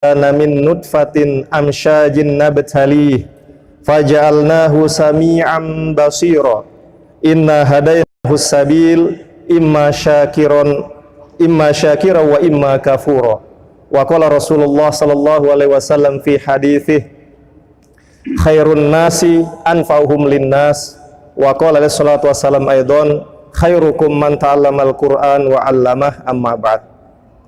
kana min nutfatin amsyajin nabtalih faja'alnahu sami'an basira inna hadainahu sabil imma syakira wa imma kafura. Wa qala Rasulullah sallallahu alaihi wasallam fi haditsih khairun nasi anfa'uhum linnas wa qala alaihi salatu wassalam aidan khairukum man ta'allamal Qur'an wa 'allamah, amma ba'd.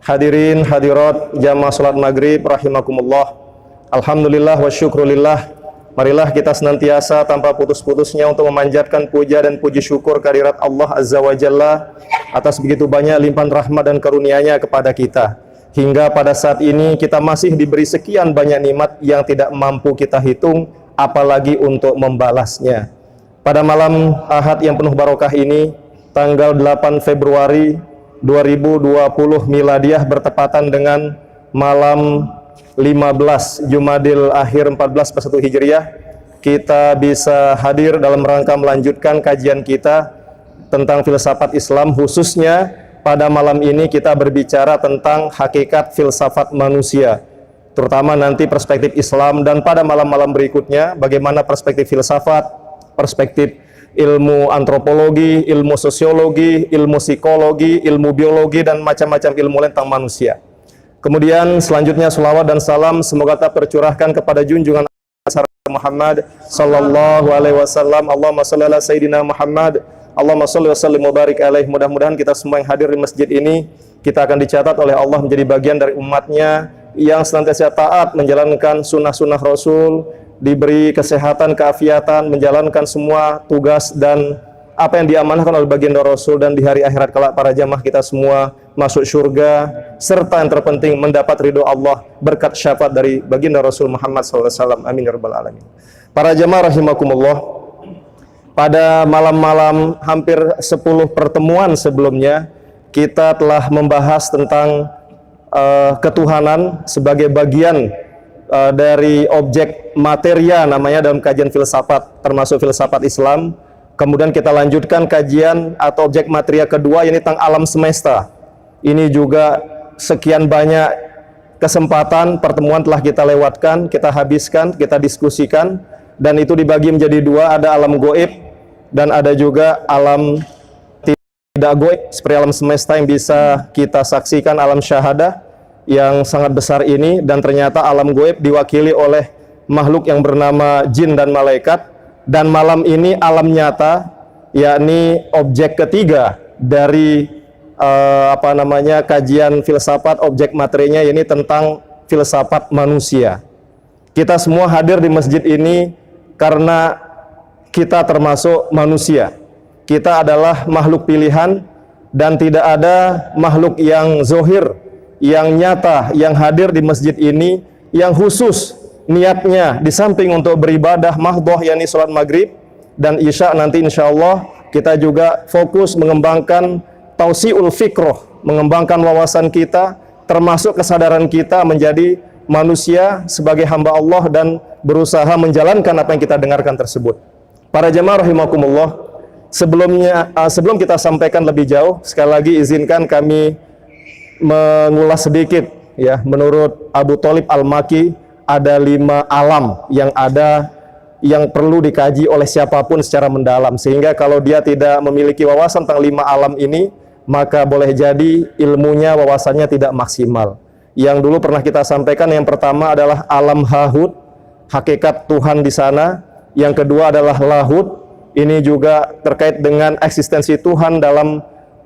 Hadirin hadirat jamaah salat maghrib rahimakumullah. Alhamdulillah wa syukrulillah. Marilah kita senantiasa tanpa putus-putusnya untuk memanjatkan puja dan puji syukur kehadirat Allah Azza wa Jalla atas begitu banyak limpahan rahmat dan karunia-Nya kepada kita. Hingga pada saat ini kita masih diberi sekian banyak nikmat yang tidak mampu kita hitung, apalagi untuk membalasnya. Pada malam Ahad yang penuh barokah ini, tanggal 8 Februari 2020 Miladiah bertepatan dengan malam 15 Jumadil Akhir 1441 Hijriah, kita bisa hadir dalam rangka melanjutkan kajian kita tentang filsafat Islam. Khususnya pada malam ini kita berbicara tentang hakikat filsafat manusia, terutama nanti perspektif Islam, dan pada malam-malam berikutnya bagaimana perspektif filsafat, perspektif ilmu antropologi, ilmu sosiologi, ilmu psikologi, ilmu biologi, dan macam-macam ilmu lain tentang manusia. Kemudian selanjutnya selawat dan salam semoga tak tercurahkan kepada junjungan Muhammad sallallahu alaihi wasallam. Allahumma shalli ala sayyidina Muhammad, Allahumma shalli wa sallim wa barik alaihi. Mudah-mudahan kita semua yang hadir di masjid ini, kita akan dicatat oleh Allah menjadi bagian dari umatnya yang senantiasa taat menjalankan sunnah-sunnah Rasul, diberi kesehatan, keafiatan, menjalankan semua tugas dan apa yang diamanahkan oleh baginda Rasul, dan di hari akhirat kelak para jamaah kita semua masuk surga, serta yang terpenting mendapat ridho Allah berkat syafaat dari baginda Rasul Muhammad SAW. Amin ya rabbal alamin. Para jamaah rahimakumullah, pada malam-malam hampir 10 pertemuan sebelumnya kita telah membahas tentang ketuhanan sebagai bagian dari objek materia namanya dalam kajian filsafat, termasuk filsafat Islam. Kemudian kita lanjutkan kajian atau objek materia kedua, yaitu tentang alam semesta. Ini juga sekian banyak kesempatan pertemuan telah kita lewatkan, kita habiskan, kita diskusikan, dan itu dibagi menjadi dua, ada alam goib dan ada juga alam tidak goib seperti alam semesta yang bisa kita saksikan, alam syahadah yang sangat besar ini. Dan ternyata alam goib diwakili oleh makhluk yang bernama jin dan malaikat. Dan malam ini alam nyata, yakni objek ketiga dari kajian filsafat, objek materinya, ini tentang filsafat manusia. Kita semua hadir di masjid ini karena kita termasuk manusia. Kita adalah makhluk pilihan, dan tidak ada makhluk yang zohir, yang nyata, yang hadir di masjid ini yang khusus niatnya di samping untuk beribadah mahdhah, yakni sholat maghrib dan isya, nanti insya Allah kita juga fokus mengembangkan tausiul fikroh, mengembangkan wawasan kita, termasuk kesadaran kita menjadi manusia sebagai hamba Allah dan berusaha menjalankan apa yang kita dengarkan tersebut. Para jamaah rahimakumullah, sebelum kita sampaikan lebih jauh, sekali lagi izinkan kami mengulas sedikit ya. Menurut Abu Thalib Al-Maki, ada 5 alam yang perlu dikaji oleh siapapun secara mendalam, sehingga kalau dia tidak memiliki wawasan tentang 5 alam ini, maka boleh jadi ilmunya, wawasannya tidak maksimal. Yang dulu pernah kita sampaikan, yang pertama adalah alam hahut, hakikat Tuhan di sana. Yang kedua adalah lahut, ini juga terkait dengan eksistensi Tuhan dalam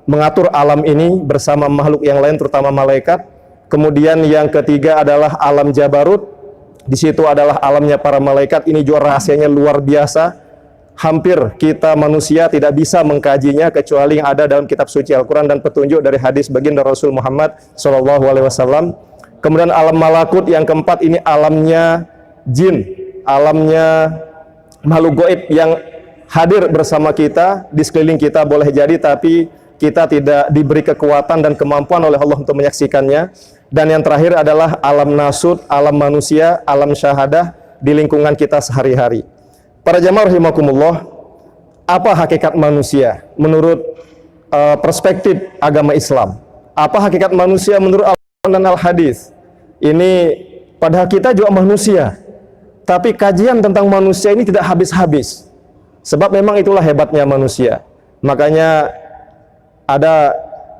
mengatur alam ini bersama makhluk yang lain, terutama malaikat. Kemudian yang ketiga adalah alam jabarut, di situ adalah alamnya para malaikat. Ini juga rahasianya luar biasa, hampir kita manusia tidak bisa mengkajinya kecuali yang ada dalam kitab suci Al-Quran dan petunjuk dari hadis baginda Rasul Muhammad SAW. Kemudian alam malakut yang keempat, ini alamnya jin, alamnya makhluk goib yang hadir bersama kita, di sekeliling kita boleh jadi, tapi kita tidak diberi kekuatan dan kemampuan oleh Allah untuk menyaksikannya. Dan yang terakhir adalah alam nasut, alam manusia, alam syahadah di lingkungan kita sehari-hari. Para jamaah rahimakumullah, apa hakikat manusia menurut perspektif agama Islam? Apa hakikat manusia menurut Al-Quran dan Al-Hadis? Ini Padahal kita juga manusia. Tapi kajian tentang manusia ini tidak habis-habis. Sebab memang itulah hebatnya manusia. Makanya ada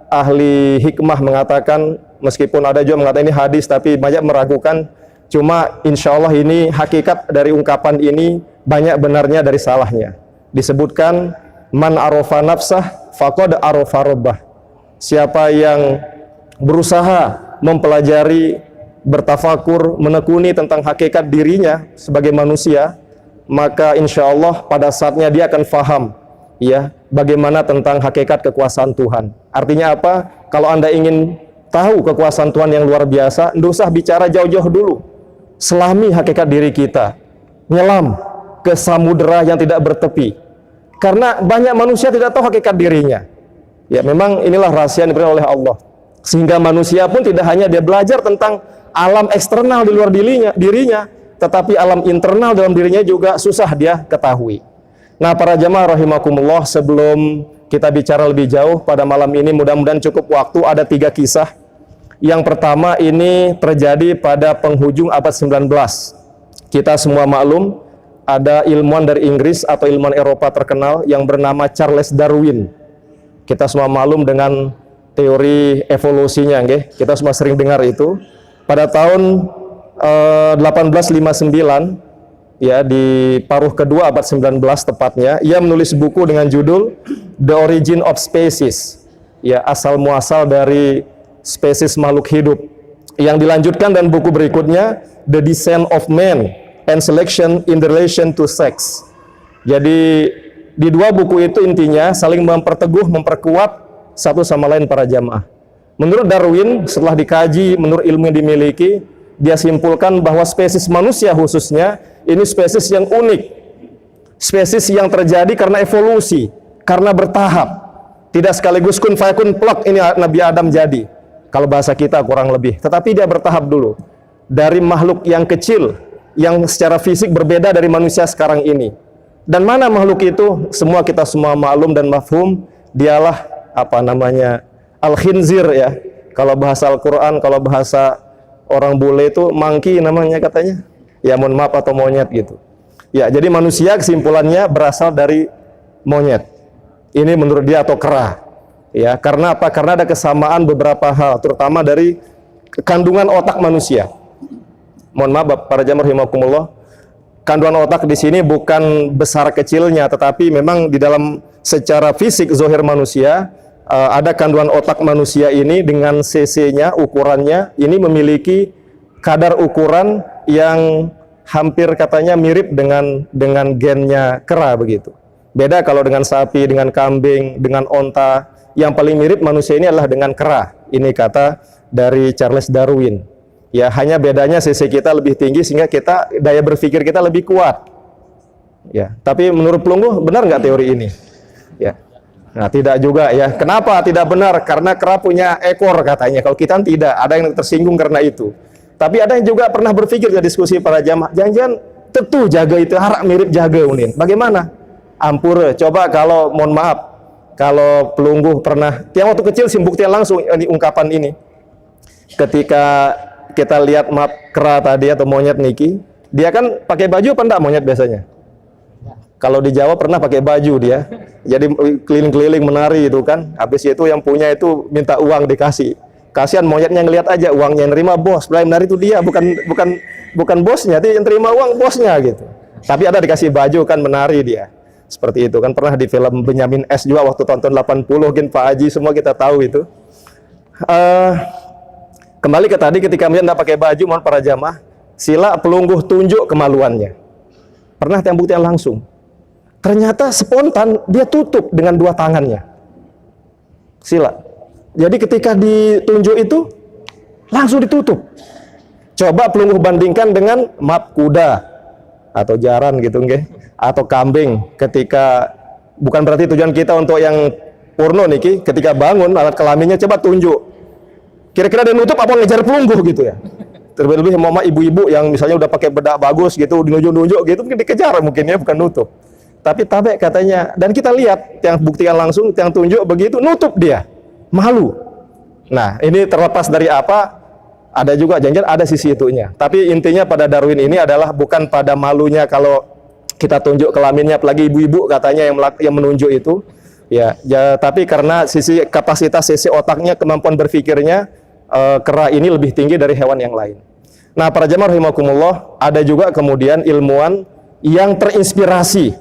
ahli hikmah mengatakan, meskipun ada juga mengatakan ini hadis, tapi banyak meragukan. Cuma insya Allah ini hakikat dari ungkapan ini banyak benarnya dari salahnya. Disebutkan, man arofa nafsah faqad arofa rabbah. Siapa yang berusaha mempelajari, bertafakur, menekuni tentang hakikat dirinya sebagai manusia, maka insya Allah pada saatnya dia akan faham ya bagaimana tentang hakikat kekuasaan Tuhan. Artinya apa? Kalau Anda ingin tahu kekuasaan Tuhan yang luar biasa, nggak usah bicara jauh-jauh dulu. Selami hakikat diri kita, nyelam ke samudera yang tidak bertepi. Karena banyak manusia tidak tahu hakikat dirinya. Ya memang inilah rahasia yang diberikan oleh Allah. Sehingga manusia pun tidak hanya dia belajar tentang alam eksternal di luar dirinya, tetapi alam internal dalam dirinya juga susah dia ketahui. Nah para jamaah rahimakumullah, sebelum kita bicara lebih jauh pada malam ini, mudah-mudahan cukup waktu, ada 3 kisah. Yang pertama ini terjadi pada penghujung abad 19. Kita semua maklum, ada ilmuwan dari Inggris atau ilmuwan Eropa terkenal yang bernama Charles Darwin. Kita semua maklum dengan teori evolusinya, nggih. Kita semua sering dengar itu. Pada tahun 1859, ya di paruh kedua abad 19 tepatnya, ia menulis buku dengan judul The Origin of Species, ya asal muasal dari spesies makhluk hidup. Yang dilanjutkan dan buku berikutnya The Descent of Man and Selection in the Relation to Sex. Jadi di 2 buku itu intinya saling memperteguh, memperkuat satu sama lain para jamaah. Menurut Darwin, setelah dikaji, menurut ilmu yang dimiliki, dia simpulkan bahwa spesies manusia khususnya ini spesies yang unik, spesies yang terjadi karena evolusi, karena bertahap, tidak sekaligus kun fayakun plak ini Nabi Adam jadi. Kalau bahasa kita kurang lebih, tetapi dia bertahap dulu. Dari makhluk yang kecil, yang secara fisik berbeda dari manusia sekarang ini. Dan mana makhluk itu? Semua kita semua maklum dan mafhum, dialah apa namanya? Al-khinzir ya. Kalau bahasa Al-Quran, kalau bahasa orang bule itu monkey namanya katanya. Ya mohon maaf, atau monyet gitu. Ya, jadi manusia kesimpulannya berasal dari monyet. Ini menurut dia, atau kera. Ya, karena apa? Karena ada kesamaan beberapa hal, terutama dari kandungan otak manusia. Mohon maaf para jamaah rahimakumullah, kandungan otak di sini bukan besar kecilnya, tetapi memang di dalam secara fisik zahir manusia ada kandungan otak manusia ini dengan cc-nya, ukurannya ini memiliki kadar ukuran yang hampir katanya mirip dengan gennya kera begitu. Beda kalau dengan sapi, dengan kambing, dengan onta. Yang paling mirip manusia ini adalah dengan kera. Ini kata dari Charles Darwin. Ya, hanya bedanya cc kita lebih tinggi sehingga kita daya berpikir kita lebih kuat. Ya, tapi menurut Pelungguh benar nggak teori ini? Ya. Nah, tidak juga ya. Kenapa tidak benar? Karena kera punya ekor katanya. Kalau kita tidak, ada yang tersinggung karena itu. Tapi ada yang juga pernah berpikir di diskusi para jamaah, jangan-jangan tentu jaga itu harak mirip jaga unin. Bagaimana? Ampura, coba kalau mohon maaf, kalau Pelungguh pernah, tiang waktu kecil buktian langsung ini ungkapan ini. Ketika kita lihat map kera tadi atau monyet niki, dia kan pakai baju apa enggak monyet biasanya? Kalau di Jawa pernah pakai baju dia, jadi keliling-keliling menari itu kan. Habis itu yang punya itu minta uang dikasih. Kasihan monyetnya ngelihat aja uangnya yang nerima bos, belum menari itu dia, bukan bosnya, tapi yang terima uang bosnya gitu. Tapi ada dikasih baju kan menari dia. Seperti itu kan, pernah di film Benyamin S juga waktu tahun 80, mungkin Pak Haji semua kita tahu itu. Kembali ke tadi, ketika dia tidak pakai baju, mohon para jamaah, sila Pelungguh tunjuk kemaluannya. Pernah yang buktian langsung. Ternyata spontan dia tutup dengan 2 tangannya. Sila. Jadi ketika ditunjuk itu langsung ditutup. Coba Pelungguh bandingkan dengan map kuda atau jaran gitu nggih, atau kambing. Ketika bukan berarti tujuan kita untuk yang porno niki, ketika bangun alat kelaminnya coba tunjuk. Kira-kira dia nutup apa ngejar Pelungguh gitu ya. Terlebih mama ibu-ibu yang misalnya udah pakai bedak bagus gitu, dinunjuk-nunjuk gitu, mungkin dikejar mungkin ya, bukan nutup. Tapi tabek katanya, dan kita lihat yang buktikan langsung, yang tunjuk begitu, nutup dia, malu. Nah, ini terlepas dari apa, Ada juga jangan ada sisi itunya. Tapi intinya pada Darwin ini adalah bukan pada malunya kalau kita tunjuk kelaminnya, apalagi ibu-ibu katanya yang menunjuk itu. Tapi karena sisi kapasitas, sisi otaknya, kemampuan berpikirnya, kera ini lebih tinggi dari hewan yang lain. Nah, para jamaah rahimakumullah, ada juga kemudian ilmuwan yang terinspirasi,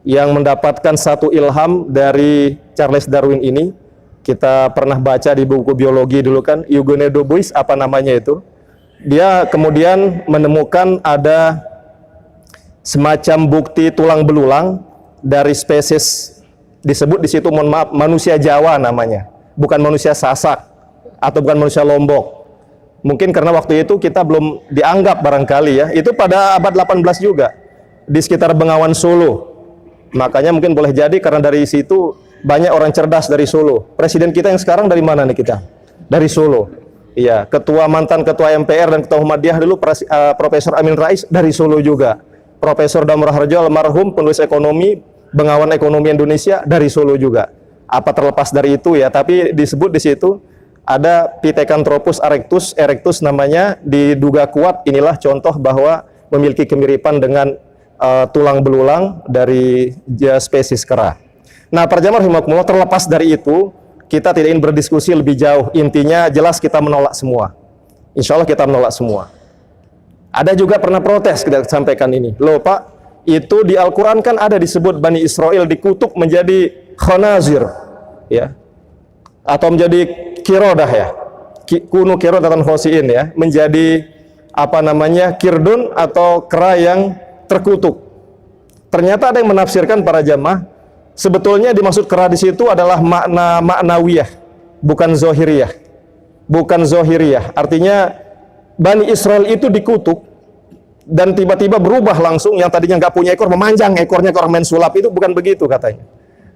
yang mendapatkan satu ilham dari Charles Darwin ini. Kita pernah baca di buku biologi dulu kan, Eugene Dubois apa namanya itu. Dia kemudian menemukan ada semacam bukti tulang belulang dari spesies disebut di situ, mohon maaf, manusia Jawa namanya, bukan manusia Sasak atau bukan manusia Lombok. Mungkin karena waktu itu kita belum dianggap barangkali ya. Itu pada abad 18 juga di sekitar Bengawan Solo. Makanya mungkin boleh jadi karena dari situ banyak orang cerdas dari Solo. Presiden kita yang sekarang dari mana nih kita? Dari Solo. Iya, mantan ketua MPR dan ketua Muhammadiyah dulu Profesor Amin Rais dari Solo juga. Profesor Damar Harjo almarhum penulis ekonomi, Bengawan Ekonomi Indonesia dari Solo juga. Apa terlepas dari itu ya, tapi disebut di situ ada Pithecanthropus erectus namanya, diduga kuat inilah contoh bahwa memiliki kemiripan dengan tulang belulang dari spesies kera. Nah, para jamaah rahimakumullah, terlepas dari itu, kita tidak ingin berdiskusi lebih jauh. Intinya jelas kita menolak semua. Insya Allah kita menolak semua. Ada juga pernah protes, kita sampaikan ini. Loh Pak, itu di Al-Quran kan ada disebut Bani Israel dikutuk menjadi khanazir, ya, atau menjadi kirodah ya, kunu kirodatan khosiin ya, menjadi apa namanya, kirdun atau kera yang terkutuk. Ternyata ada yang menafsirkan para jamaah, sebetulnya dimaksud kera di situ adalah makna maknawiyah, bukan zohiriyah. Bukan zohiriyah. Artinya Bani Israel itu dikutuk dan tiba-tiba berubah langsung, yang tadinya nggak punya ekor memanjang ekornya ke orang main sulap, itu bukan begitu katanya.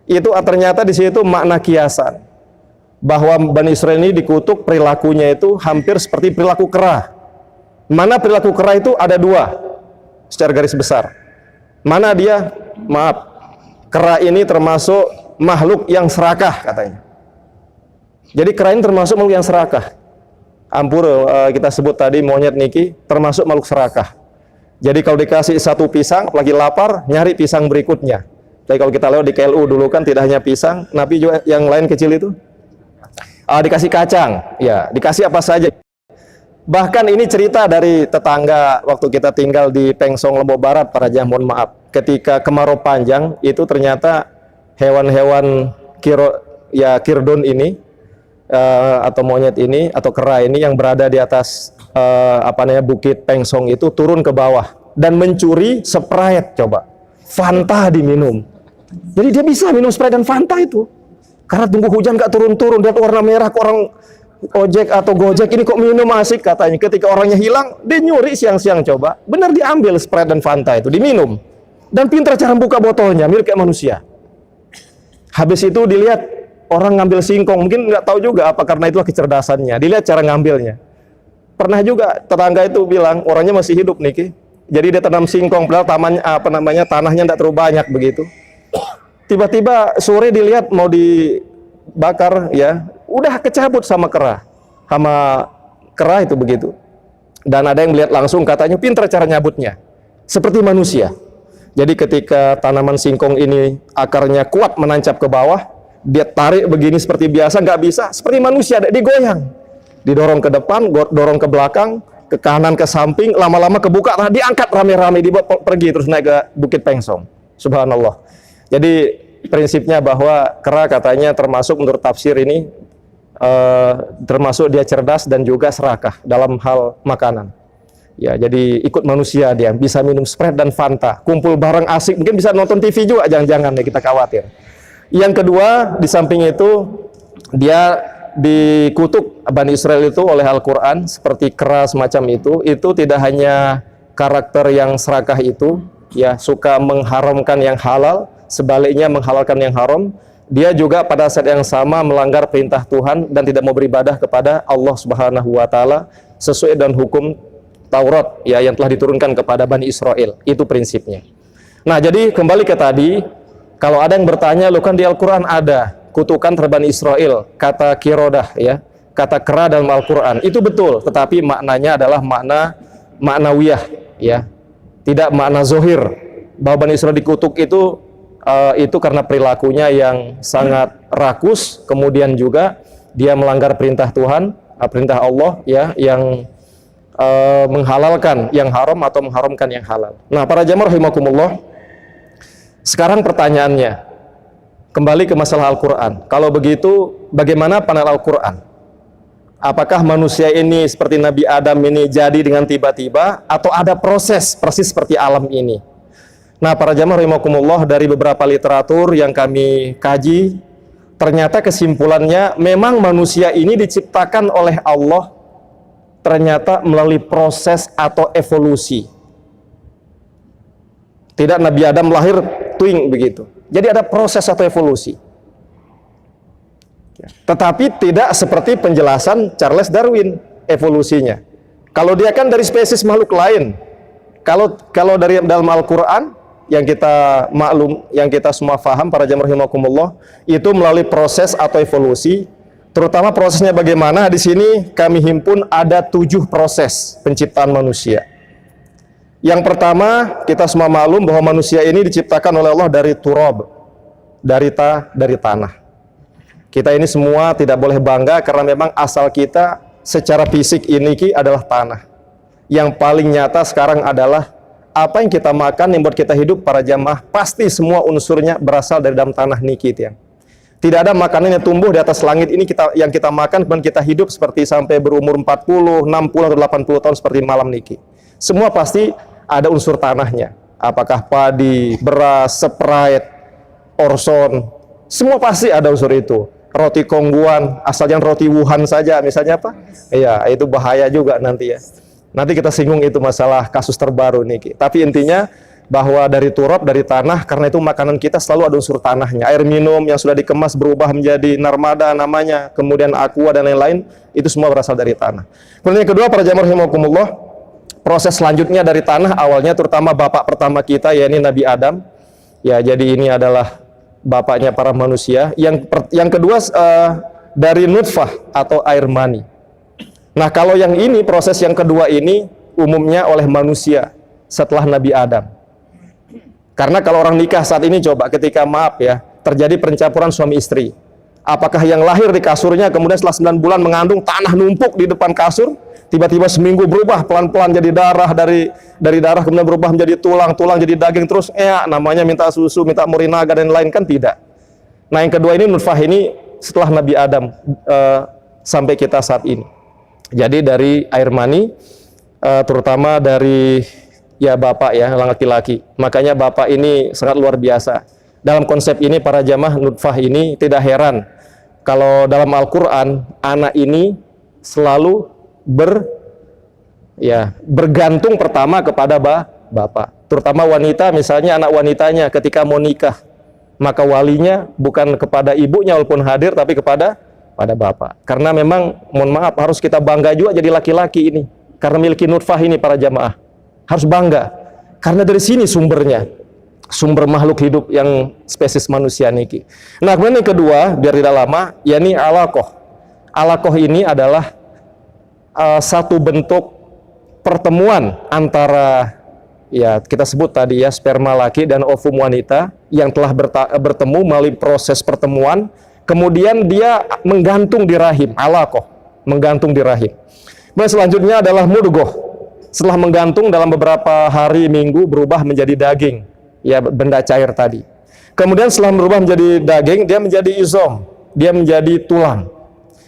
Itu ternyata di situ makna kiasan, bahwa Bani Israel ini dikutuk perilakunya itu hampir seperti perilaku kera. Mana perilaku kera itu ada dua secara garis besar. Mana dia? Maaf, kera ini termasuk makhluk yang serakah katanya. Jadi kera ini termasuk makhluk yang serakah. Ampur kita sebut tadi monyet niki termasuk makhluk serakah. Jadi kalau dikasih satu pisang, lagi lapar, nyari pisang berikutnya. Jadi kalau kita lewat di KLU dulu kan tidak hanya pisang, Nabi juga yang lain kecil itu. Dikasih kacang, ya, dikasih apa saja. Bahkan ini cerita dari tetangga waktu kita tinggal di Pengsong, Lombok Barat, para jamaah, mohon maaf. Ketika kemarau panjang, itu ternyata hewan-hewan kirdun ini, atau monyet ini, atau kera ini yang berada di atas bukit Pengsong itu turun ke bawah dan mencuri Sprite, coba. Fanta diminum. Jadi dia bisa minum Sprite dan Fanta itu. Karena tunggu hujan gak turun-turun, lihat warna merah ke orang ojek atau gojek, ini kok minum asik katanya. Ketika orangnya hilang, dia nyuri siang-siang, coba. Benar diambil Sprite dan Fanta itu, diminum. Dan pintar cara buka botolnya, mirip kayak manusia. Habis itu dilihat orang ngambil singkong, mungkin nggak tahu juga apa karena itulah kecerdasannya. Dilihat cara ngambilnya. Pernah juga tetangga itu bilang orangnya masih hidup nih, jadi dia tanam singkong, padahal tanahnya tidak terlalu banyak begitu. Tiba-tiba sore dilihat mau dibakar, ya, udah kecabut sama kera itu begitu. Dan ada yang melihat langsung, katanya pintar cara nyabutnya, seperti manusia. Jadi ketika tanaman singkong ini akarnya kuat menancap ke bawah, dia tarik begini seperti biasa, nggak bisa, seperti manusia, digoyang, didorong ke depan, dorong ke belakang, ke kanan, ke samping, lama-lama kebuka, diangkat rame-rame, dibawa pergi terus naik ke Bukit Pengsong. Subhanallah. Jadi prinsipnya bahwa kera katanya termasuk menurut tafsir ini termasuk dia cerdas dan juga serakah dalam hal makanan. Ya, jadi ikut manusia, dia bisa minum Sprite dan Fanta, kumpul bareng asik, mungkin bisa nonton TV juga, jangan-jangan ya, kita khawatir. Yang kedua, di samping itu dia dikutuk Bani Israel itu oleh Al-Quran seperti kera semacam itu tidak hanya karakter yang serakah itu, ya, suka mengharamkan yang halal, sebaliknya menghalalkan yang haram. Dia juga pada saat yang sama melanggar perintah Tuhan dan tidak mau beribadah kepada Allah Subhanahu wa taala sesuai dengan hukum Taurat, ya, yang telah diturunkan kepada Bani Israel. Itu prinsipnya. Nah, jadi kembali ke tadi, kalau ada yang bertanya, lo kan di Al-Quran ada kutukan terhadap Bani Israel, kata kirodah, ya, kata kera dalam Al-Quran. Itu betul, tetapi maknanya adalah makna maknawiyah, ya, tidak makna zohir. Bahwa Bani Israil dikutuk itu karena perilakunya yang sangat rakus, kemudian juga dia melanggar perintah Tuhan, perintah Allah, ya, yang menghalalkan yang haram atau mengharamkan yang halal. Nah, para jamaah rahimakumullah, sekarang pertanyaannya, kembali ke masalah Al-Quran. Kalau begitu, bagaimana pandangan Al-Quran? Apakah manusia ini seperti Nabi Adam ini jadi dengan tiba-tiba, atau ada proses persis seperti alam ini? Nah, para jamaah rahimakumullah, dari beberapa literatur yang kami kaji, ternyata kesimpulannya memang manusia ini diciptakan oleh Allah ternyata melalui proses atau evolusi. Tidak Nabi Adam lahir twing begitu. Jadi ada proses atau evolusi. Tetapi tidak seperti penjelasan Charles Darwin evolusinya. Kalau dia kan dari spesies makhluk lain. Kalau dari dalam Al-Quran yang kita maklum, yang kita semua faham, para jamaah rahimakumullah, itu melalui proses atau evolusi. Terutama prosesnya bagaimana, di sini kami himpun ada 7 proses penciptaan manusia. Yang pertama, kita semua maklum bahwa manusia ini diciptakan oleh Allah dari turab, dari tanah. Kita ini semua tidak boleh bangga karena memang asal kita secara fisik ini adalah tanah. Yang paling nyata sekarang adalah apa yang kita makan yang buat kita hidup, para jamaah, pasti semua unsurnya berasal dari dalam tanah niki, ya. Tidak ada makanan yang tumbuh di atas langit ini yang kita makan kemudian kita hidup seperti sampai berumur 40, 60 atau 80 tahun seperti malam niki. Semua pasti ada unsur tanahnya. Apakah padi, beras, Sprite, Orson, semua pasti ada unsur itu. Roti Kongguan, asal jangan roti Wuhan saja, misalnya apa? Iya, itu bahaya juga nanti, ya. Nanti kita singgung itu masalah kasus terbaru niki. Tapi intinya bahwa dari turab, dari tanah, karena itu makanan kita selalu ada unsur tanahnya. Air minum yang sudah dikemas berubah menjadi narmada namanya, kemudian aqua dan lain-lain, itu semua berasal dari tanah. Kemudian yang kedua, para jamaah rahimakumullah, proses selanjutnya dari tanah awalnya, terutama bapak pertama kita, yakni Nabi Adam. Ya, jadi ini adalah bapaknya para manusia. Yang kedua dari nutfah atau air mani. Nah, kalau yang ini, proses yang kedua ini umumnya oleh manusia setelah Nabi Adam. Karena kalau orang nikah saat ini, coba ketika maaf ya, terjadi pencampuran suami istri. Apakah yang lahir di kasurnya kemudian setelah 9 bulan mengandung, tanah numpuk di depan kasur, tiba-tiba seminggu berubah pelan-pelan jadi darah, dari darah kemudian berubah menjadi tulang jadi daging, terus namanya minta susu, minta murinaga dan lain, kan tidak. Nah, yang kedua ini nutfah ini setelah Nabi Adam sampai kita saat ini. Jadi dari air mani, terutama dari ya bapak ya, laki-laki. Makanya bapak ini sangat luar biasa. Dalam konsep ini para jamaah, nutfah ini tidak heran kalau dalam Al-Quran anak ini selalu bergantung pertama kepada bapak. Terutama wanita, misalnya anak wanitanya ketika mau nikah, maka walinya bukan kepada ibunya walaupun hadir, tapi kepada bapak. Karena memang, mohon maaf, harus kita bangga juga jadi laki-laki ini karena miliki nutfah ini, para jamaah. Harus bangga, karena dari sini sumbernya, sumber makhluk hidup yang spesies manusia niki. Nah, kemudian yang kedua, biar tidak lama, yakni alaqah. Alaqah ini adalah satu bentuk pertemuan antara, ya kita sebut tadi ya, sperma laki dan ovum wanita yang telah bertemu melalui proses pertemuan, kemudian dia menggantung di rahim, alaqah, menggantung di rahim. Kemudian selanjutnya adalah mudghah. Setelah menggantung dalam beberapa hari, minggu, berubah menjadi daging, ya benda cair tadi. Kemudian setelah berubah menjadi daging, dia menjadi izom, dia menjadi tulang.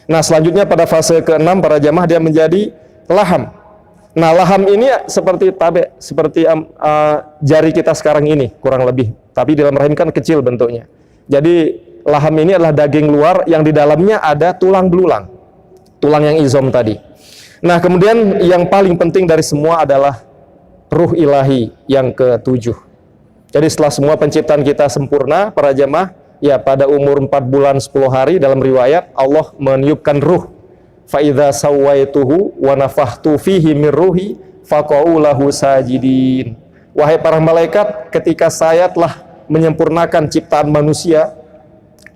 Nah, selanjutnya pada fase ke-6 para jamaah, dia menjadi laham. Nah, laham ini seperti jari kita sekarang ini kurang lebih, tapi di dalam rahim kan kecil bentuknya. Jadi laham ini adalah daging luar yang di dalamnya ada tulang belulang, tulang yang izom tadi. Nah, kemudian yang paling penting dari semua adalah ruh ilahi yang ke-7. Jadi setelah semua penciptaan kita sempurna, para jamaah, ya pada umur 4 bulan 10 hari dalam riwayat, Allah meniupkan ruh. Fa idza sawaituhu wa nafakhtu fihi min ruhi faqa'u lahu sajidin. Wahai para malaikat, ketika saya telah menyempurnakan ciptaan manusia,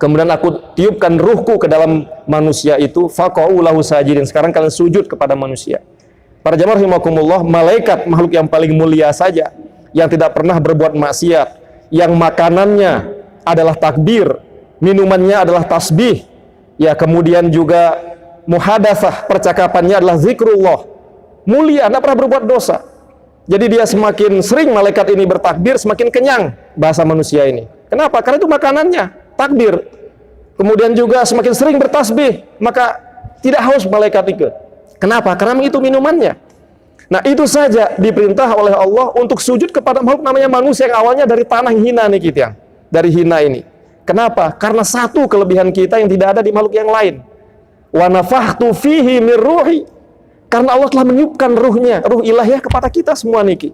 Kemudian aku tiupkan ruhku ke dalam manusia itu, faqa'u lahu sajidin. Sekarang kalian sujud kepada manusia. Para jamaah rahimakumullah, malaikat makhluk yang paling mulia saja, yang tidak pernah berbuat maksiat, yang makanannya adalah takbir, minumannya adalah tasbih, ya, kemudian juga muhadatsah, percakapannya adalah zikrullah, mulia, tidak pernah berbuat dosa. Jadi dia semakin sering malaikat ini bertakbir, semakin kenyang bahasa manusia ini. Kenapa? Karena itu makanannya takbir. Kemudian juga semakin sering bertasbih, maka tidak haus malaikat itu. Kenapa? Karena itu minumannya. Nah, itu saja diperintah oleh Allah untuk sujud kepada makhluk namanya manusia yang awalnya dari tanah hina nih kita, dari hina ini. Kenapa? Karena satu kelebihan kita yang tidak ada di makhluk yang lain. Wa nafakhtu fihi min ruhi. Karena Allah telah meniupkan ruhnya, ruh ilahiyah kepada kita semua niki.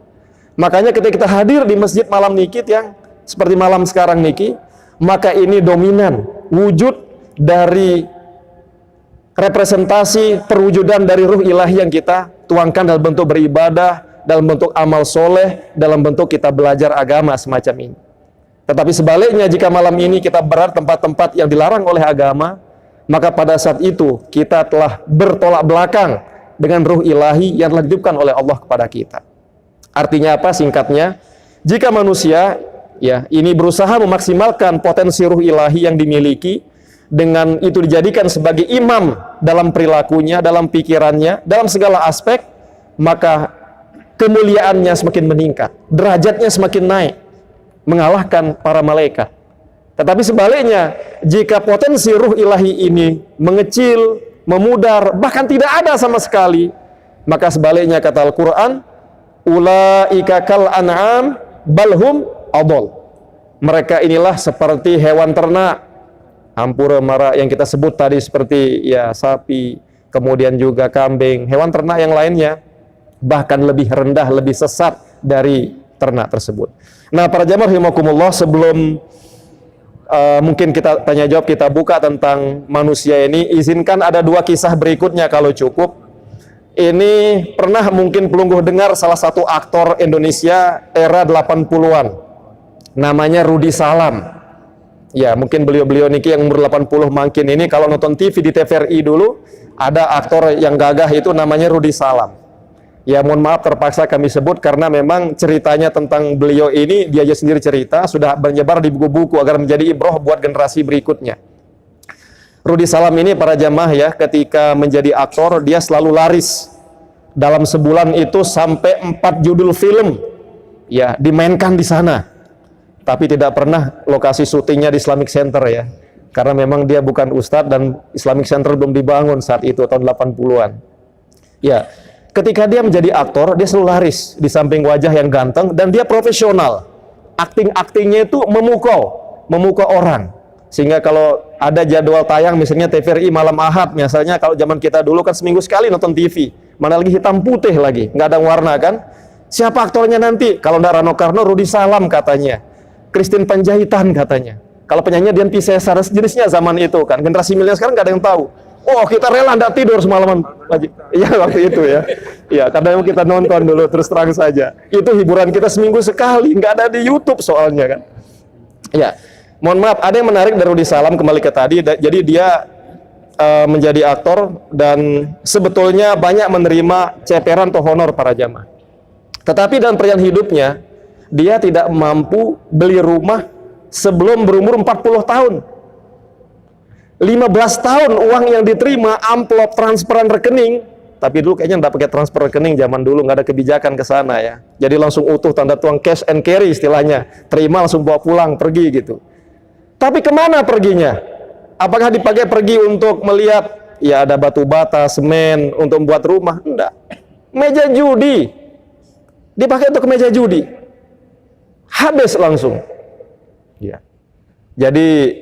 Makanya ketika kita hadir di masjid malam niki yang seperti malam sekarang niki, maka ini dominan wujud dari representasi perwujudan dari ruh ilahi yang kita tuangkan dalam bentuk beribadah, dalam bentuk amal soleh, dalam bentuk kita belajar agama semacam ini. Tetapi sebaliknya, jika malam ini kita berada tempat-tempat yang dilarang oleh agama, maka pada saat itu kita telah bertolak belakang dengan ruh ilahi yang telah ditiupkan oleh Allah kepada kita. Artinya apa? Singkatnya, jika manusia ya ini berusaha memaksimalkan potensi ruh ilahi yang dimiliki, dengan itu dijadikan sebagai imam dalam perilakunya, dalam pikirannya, dalam segala aspek, maka kemuliaannya semakin meningkat, derajatnya semakin naik, mengalahkan para malaikat. Tetapi sebaliknya, jika potensi ruh ilahi ini mengecil, memudar, bahkan tidak ada sama sekali, maka sebaliknya kata Al-Quran, ulaika kal an'am balhum adol. Mereka inilah seperti hewan ternak, hampura mara yang kita sebut tadi, seperti ya sapi, kemudian juga kambing, hewan ternak yang lainnya, bahkan lebih rendah, lebih sesat dari ternak tersebut. Nah, para jamaah rahimakumullah, sebelum mungkin kita tanya jawab, kita buka tentang manusia ini, izinkan ada dua kisah berikutnya kalau cukup. Ini pernah mungkin pelungguh dengar salah satu aktor Indonesia era 80-an, namanya Rudy Salam. Ya, mungkin beliau-beliau niki yang umur 80 makin ini kalau nonton TV di TVRI dulu, ada aktor yang gagah itu namanya Rudy Salam. Ya, mohon maaf terpaksa kami sebut karena memang ceritanya tentang beliau ini, dia aja sendiri cerita, sudah menyebar di buku-buku agar menjadi ibroh buat generasi berikutnya. Rudy Salam ini, para jamaah ya, ketika menjadi aktor, dia selalu laris. Dalam sebulan itu sampai 4 judul film ya dimainkan di sana. Tapi tidak pernah lokasi syutingnya di Islamic Center ya. Karena memang dia bukan ustadz dan Islamic Center belum dibangun saat itu, tahun 80-an. Ya, ketika dia menjadi aktor, dia selalu laris di samping wajah yang ganteng dan dia profesional. Akting-aktingnya itu memukau orang. Sehingga kalau ada jadwal tayang misalnya TVRI malam Ahad, misalnya kalau zaman kita dulu kan seminggu sekali nonton TV. Mana lagi hitam putih lagi, nggak ada warna kan. Siapa aktornya nanti? Kalau nggak Rano Karno, Rudy Salam katanya. Christine Panjaitan katanya. Kalau penyanyi Dian Piscesar jenisnya zaman itu kan. Generasi milenial sekarang nggak ada yang tahu. Oh, kita rela nggak tidur semalaman. Iya, waktu itu ya. Iya, karena kita nonton dulu, terus terang saja. Itu hiburan kita seminggu sekali, nggak ada di YouTube soalnya kan. Ya, mohon maaf, ada yang menarik dari Rudy Salam, kembali ke tadi. Jadi dia menjadi aktor dan sebetulnya banyak menerima ceperan atau honor para jamaah. Tetapi dalam perjalanan hidupnya, dia tidak mampu beli rumah sebelum berumur 40 tahun. 15 tahun uang yang diterima, amplop transferan rekening. Tapi dulu kayaknya nggak pakai transfer rekening, zaman dulu nggak ada kebijakan ke sana ya. Jadi langsung utuh tanda tuang, cash and carry istilahnya. Terima langsung bawa pulang, pergi gitu. Tapi kemana perginya? Apakah dipakai pergi untuk melihat ya ada batu bata, semen untuk membuat rumah? Enggak. Meja judi. Dipakai untuk meja judi. Habis langsung. Ya. Jadi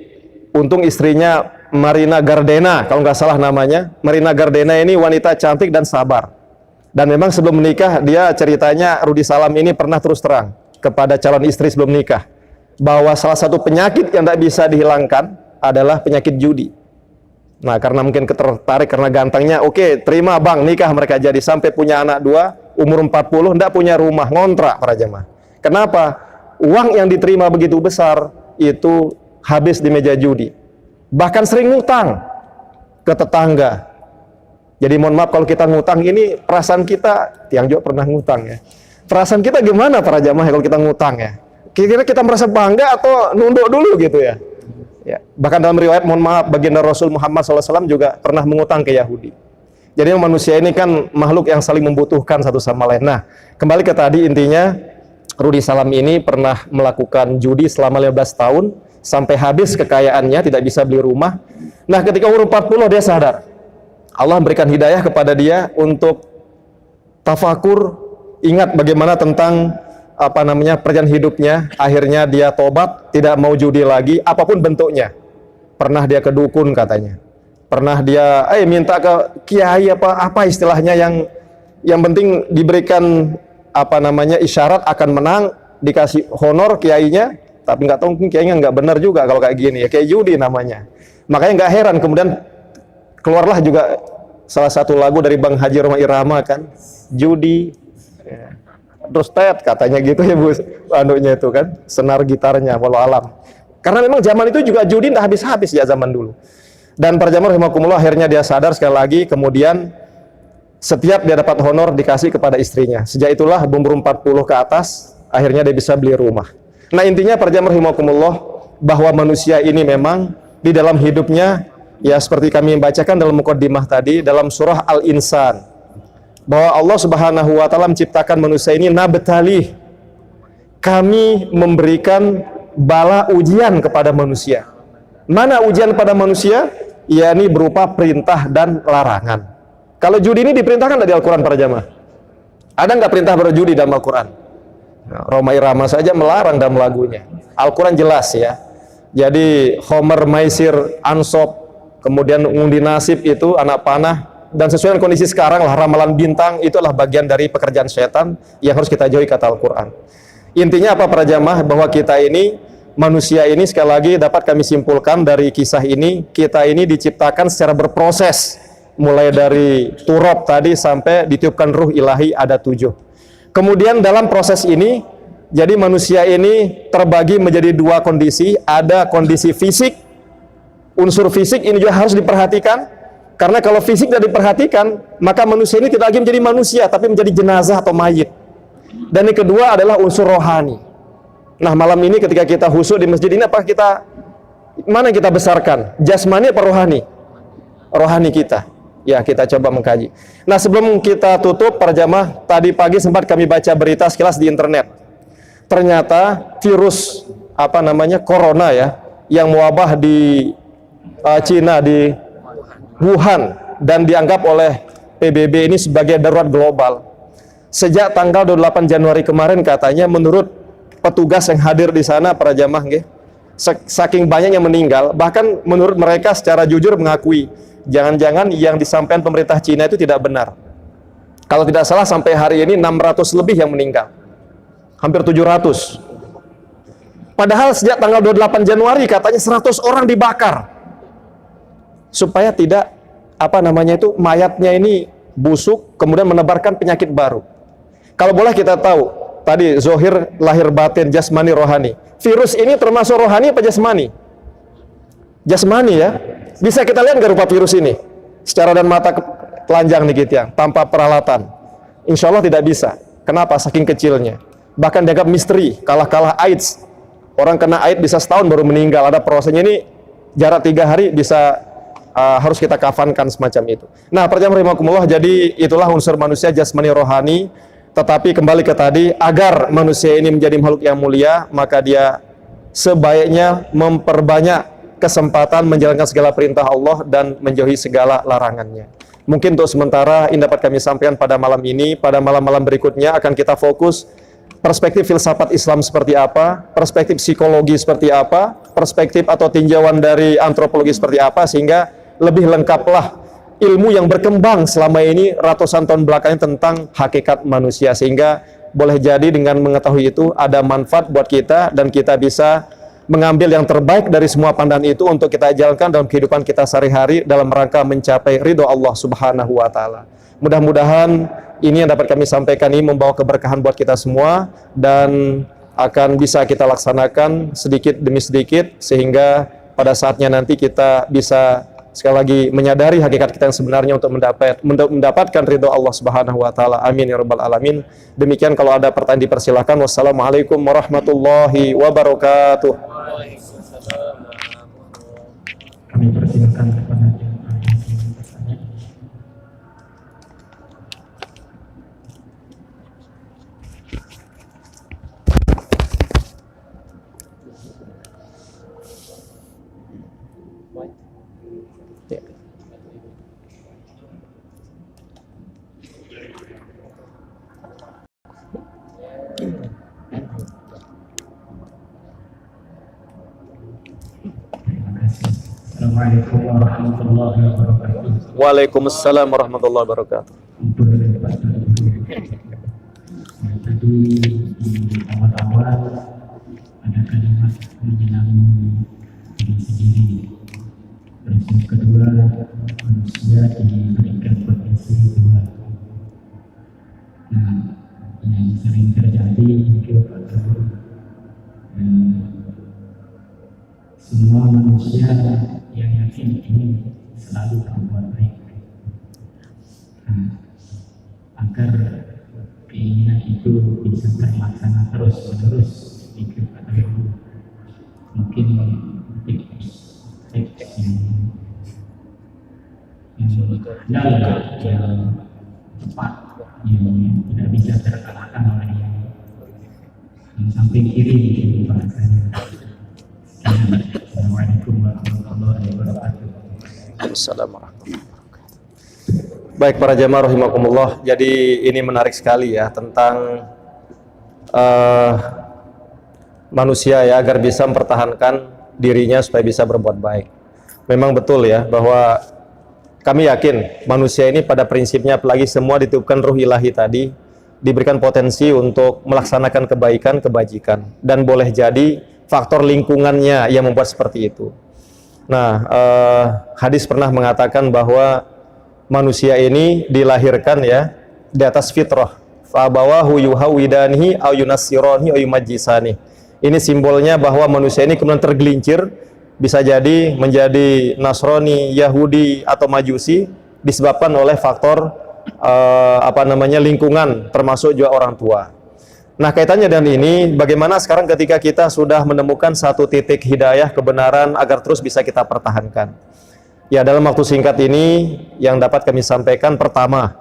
untung istrinya Marina Gardena, kalau nggak salah namanya. Marina Gardena ini wanita cantik dan sabar. Dan memang sebelum menikah, dia ceritanya Rudy Salam ini pernah terus terang kepada calon istri sebelum nikah bahwa salah satu penyakit yang tidak bisa dihilangkan adalah penyakit judi. Nah, karena mungkin tertarik karena gantengnya, oke, terima bang, nikah mereka jadi sampai punya anak 2, umur 40, tidak punya rumah, ngontrak para jemaah. Kenapa? Uang yang diterima begitu besar itu habis di meja judi. Bahkan sering ngutang ke tetangga. Jadi mohon maaf kalau kita ngutang ini, perasaan kita, tiang juga pernah ngutang ya. Perasaan kita gimana para jamaah kalau kita ngutang ya? Kira-kira kita merasa bangga atau nunduk dulu gitu ya? Ya. Bahkan dalam riwayat, mohon maaf, baginda Rasul Muhammad SAW juga pernah mengutang ke Yahudi. Jadi manusia ini kan makhluk yang saling membutuhkan satu sama lain. Nah, kembali ke tadi, intinya Rudi Salam ini pernah melakukan judi selama 15 tahun sampai habis kekayaannya, tidak bisa beli rumah. Nah, ketika umur 40 dia sadar. Allah memberikan hidayah kepada dia untuk tafakur, ingat bagaimana tentang perjalanan hidupnya. Akhirnya dia tobat, tidak mau judi lagi apapun bentuknya. Pernah dia ke dukun katanya. Pernah dia minta ke kiai apa istilahnya, yang penting diberikan isyarat akan menang, dikasih honor kiainya, tapi nggak tahu mungkin kiainya nggak benar juga kalau kayak gini ya, kayak judi namanya. Makanya nggak heran kemudian keluarlah juga salah satu lagu dari Bang Haji Roma Irama kan, judi ya. Terus katanya gitu ya Bu, anunya itu kan, senar gitarnya, walau alam. Karena memang zaman itu juga judi nggak habis-habis ya zaman dulu. Dan para jamaah rahimakumullah, akhirnya dia sadar sekali lagi, kemudian setiap dia dapat honor dikasih kepada istrinya. Sejak itulah umur 40 ke atas, akhirnya dia bisa beli rumah. Nah intinya para jamaah rahimakumullah, bahwa manusia ini memang di dalam hidupnya, ya seperti kami bacakan dalam muqaddimah tadi, dalam surah Al-Insan, bahwa Allah Subhanahu wa Ta'ala menciptakan manusia ini nabtalih, kami memberikan bala ujian kepada manusia. Mana ujian pada manusia? Yakni berupa perintah dan larangan. Kalau judi ini diperintahkan dari Al-Quran para jamaah. Ada nggak perintah berjudi dalam Al-Quran? Roma Irama saja melarang dalam lagunya. Al-Quran jelas ya. Jadi Homer, Maisir, Ansop, kemudian undi nasib itu anak panah, dan sesuai dengan kondisi sekarang lah, ramalan bintang itu adalah bagian dari pekerjaan setan yang harus kita jauhi kata Al-Quran. Intinya apa para jamaah? Bahwa kita ini, manusia ini, sekali lagi dapat kami simpulkan dari kisah ini, kita ini diciptakan secara berproses, mulai dari turab tadi sampai ditiupkan ruh ilahi ada 7. Kemudian dalam proses ini, jadi manusia ini terbagi menjadi 2 kondisi. Ada kondisi fisik, unsur fisik ini juga harus diperhatikan, karena kalau fisik tidak diperhatikan, maka manusia ini tidak lagi menjadi manusia, tapi menjadi jenazah atau mayit. Dan yang kedua adalah unsur rohani. Nah malam ini ketika kita khusyuk di masjid ini, mana yang kita besarkan? Jasmani apa rohani? Rohani kita. Ya, kita coba mengkaji. Nah sebelum kita tutup para jamaah, tadi pagi sempat kami baca berita sekilas di internet. Ternyata virus corona ya, yang mewabah di Cina, di Wuhan, dan dianggap oleh PBB ini sebagai darurat global. Sejak tanggal 28 Januari kemarin katanya, menurut petugas yang hadir di sana para jamaah, saking banyak yang meninggal, bahkan menurut mereka secara jujur mengakui, jangan-jangan yang disampaikan pemerintah Cina itu tidak benar. Kalau tidak salah sampai hari ini 600 lebih yang meninggal, hampir 700. Padahal sejak tanggal 28 Januari katanya 100 orang dibakar, supaya tidak mayatnya ini busuk kemudian menebarkan penyakit baru. Kalau boleh kita tahu tadi zohir, lahir batin, jasmani, rohani. Virus ini termasuk rohani apa jasmani? Jasmani ya. Bisa kita lihat nggak rupa virus ini secara dan mata telanjang nih gitu ya, tanpa peralatan? Insya Allah tidak bisa. Kenapa? Saking kecilnya. Bahkan dianggap misteri, kalah-kalah AIDS. Orang kena AIDS bisa setahun baru meninggal. Ada prosesnya ini, jarak 3 hari bisa harus kita kafankan semacam itu. Nah, perjamaah rahimakumullah, jadi itulah unsur manusia jasmani rohani. Tetapi kembali ke tadi, agar manusia ini menjadi makhluk yang mulia, maka dia sebaiknya memperbanyak kesempatan menjalankan segala perintah Allah dan menjauhi segala larangannya. Mungkin untuk sementara ini dapat kami sampaikan pada malam ini. Pada malam-malam berikutnya akan kita fokus perspektif filsafat Islam seperti apa, perspektif psikologi seperti apa, perspektif atau tinjauan dari antropologi seperti apa, sehingga lebih lengkaplah ilmu yang berkembang selama ini ratusan tahun belakangnya tentang hakikat manusia, sehingga boleh jadi dengan mengetahui itu ada manfaat buat kita dan kita bisa mengambil yang terbaik dari semua pandangan itu untuk kita jalankan dalam kehidupan kita sehari-hari dalam rangka mencapai ridho Allah Subhanahu wa Ta'ala. Mudah-mudahan ini yang dapat kami sampaikan ini membawa keberkahan buat kita semua dan akan bisa kita laksanakan sedikit demi sedikit, sehingga pada saatnya nanti kita bisa sekali lagi menyadari hakikat kita yang sebenarnya untuk mendapatkan ridho Allah Subhanahu wa taala. Amin ya rabbal alamin. Demikian, kalau ada pertanyaan dipersilakan. Wassalamualaikum warahmatullahi wabarakatuh. Kami persilakan kepada yang ingin bertanya. Assalamualaikum warahmatullahi wabarakatuh. Waalaikumsalam warahmatullahi wabarakatuh. Tadi di awal-awal ada kalimat menyenangi diri sendiri. Terus yang kedua, manusia diberikan potensi dua. Nah, yang sering terjadi itu semua manusia yang yakin ingin selalu berbuat baik, agar keinginan itu bisa terlaksana terus menerus di kehidupan. Mungkin tips yang cepat yang tidak bisa terkalahkan oleh yang samping kiri di bahasanya. Assalamualaikum warahmatullahi wabarakatuh. Assalamualaikum warahmatullahi wabarakatuh. Baik para jamaah rahimakumullah, jadi ini menarik sekali ya tentang manusia ya, agar bisa mempertahankan dirinya supaya bisa berbuat baik. Memang betul ya, bahwa kami yakin manusia ini pada prinsipnya, apalagi semua ditiupkan ruh ilahi tadi, diberikan potensi untuk melaksanakan kebaikan, kebajikan, dan boleh jadi faktor lingkungannya yang membuat seperti itu. Nah, hadis pernah mengatakan bahwa manusia ini dilahirkan ya di atas fitrah. Fa'abawahu yuhawidanihi aw yunassiranihi aw yumajjisani. Ini simbolnya bahwa manusia ini kemudian tergelincir, bisa jadi menjadi Nasrani, Yahudi atau Majusi disebabkan oleh faktor lingkungan, termasuk juga orang tua. Nah, kaitannya dengan ini, bagaimana sekarang ketika kita sudah menemukan satu titik hidayah kebenaran agar terus bisa kita pertahankan? Ya, dalam waktu singkat ini yang dapat kami sampaikan, pertama,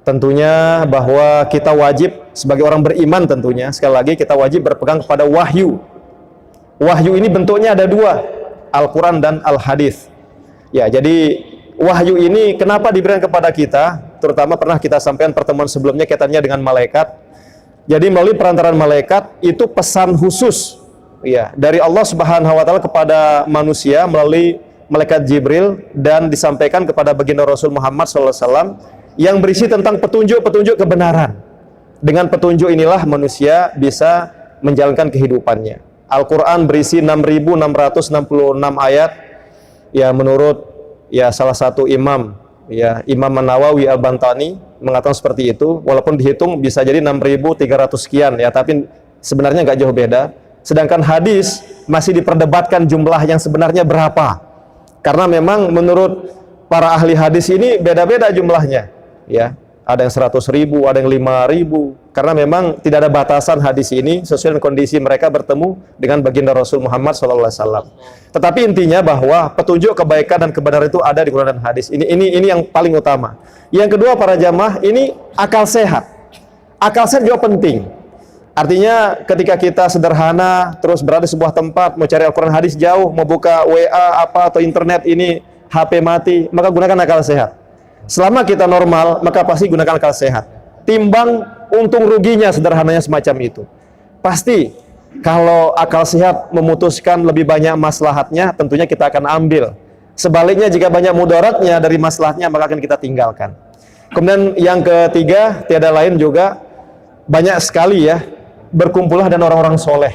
tentunya bahwa kita wajib sebagai orang beriman, tentunya sekali lagi kita wajib berpegang kepada wahyu. Wahyu ini bentuknya ada dua, Al-Quran dan Al-Hadis. Ya, jadi wahyu ini kenapa diberikan kepada kita? Terutama pernah kita sampaikan pertemuan sebelumnya kaitannya dengan malaikat. Jadi melalui perantaran malaikat itu pesan khusus ya dari Allah Subhanahu wa taala kepada manusia melalui malaikat Jibril, dan disampaikan kepada baginda Rasul Muhammad SAW yang berisi tentang petunjuk-petunjuk kebenaran. Dengan petunjuk inilah manusia bisa menjalankan kehidupannya. Al-Qur'an berisi 6.666 ayat ya, menurut ya salah satu imam ya, Imam An-Nawawi Al-Bantani mengatakan seperti itu. Walaupun dihitung bisa jadi 6.300 sekian ya, tapi sebenarnya nggak jauh beda. Sedangkan hadis masih diperdebatkan jumlah yang sebenarnya berapa, karena memang menurut para ahli hadis ini beda-beda jumlahnya ya. Ada yang 100.000, ada yang 5.000, karena memang tidak ada batasan hadis ini sesuai dengan kondisi mereka bertemu dengan baginda Rasul Muhammad SAW. Tetapi intinya bahwa petunjuk kebaikan dan kebenaran itu ada di Quran dan hadis. Ini yang paling utama. Yang kedua para jamaah, ini akal sehat. Akal sehat juga penting. Artinya ketika kita sederhana terus berada di sebuah tempat, mau cari Al-Quran hadis jauh, mau buka WA apa atau internet ini HP mati, maka gunakan akal sehat. Selama kita normal, maka pasti gunakan akal sehat. Timbang untung ruginya, sederhananya semacam itu. Pasti kalau akal sehat memutuskan lebih banyak maslahatnya, tentunya kita akan ambil. Sebaliknya jika banyak mudaratnya dari maslahatnya, maka akan kita tinggalkan. Kemudian yang ketiga, tiada lain juga banyak sekali ya, berkumpullah dan orang-orang soleh.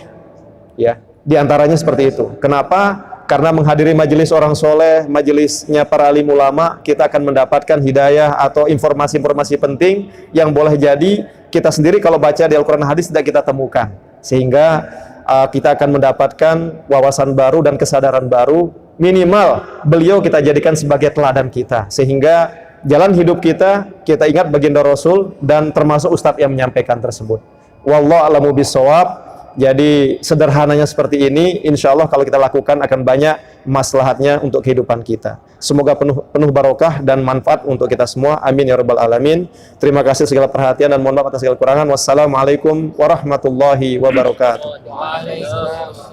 Ya, diantaranya seperti itu. Kenapa? Karena menghadiri majelis orang soleh, majelisnya para alim ulama, kita akan mendapatkan hidayah atau informasi-informasi penting yang boleh jadi kita sendiri kalau baca di Al-Quran hadis tidak kita temukan. Sehingga kita akan mendapatkan wawasan baru dan kesadaran baru. Minimal beliau kita jadikan sebagai teladan kita, sehingga jalan hidup kita ingat baginda Rasul dan termasuk ustadz yang menyampaikan tersebut. Wallahu a'lamu bissawab. Jadi sederhananya seperti ini, insya Allah kalau kita lakukan akan banyak maslahatnya untuk kehidupan kita. Semoga penuh barokah dan manfaat untuk kita semua. Amin ya rabbal alamin. Terima kasih segala perhatian dan mohon maaf atas segala kekurangan. Wassalamualaikum warahmatullahi wabarakatuh. Waalaikumsalam.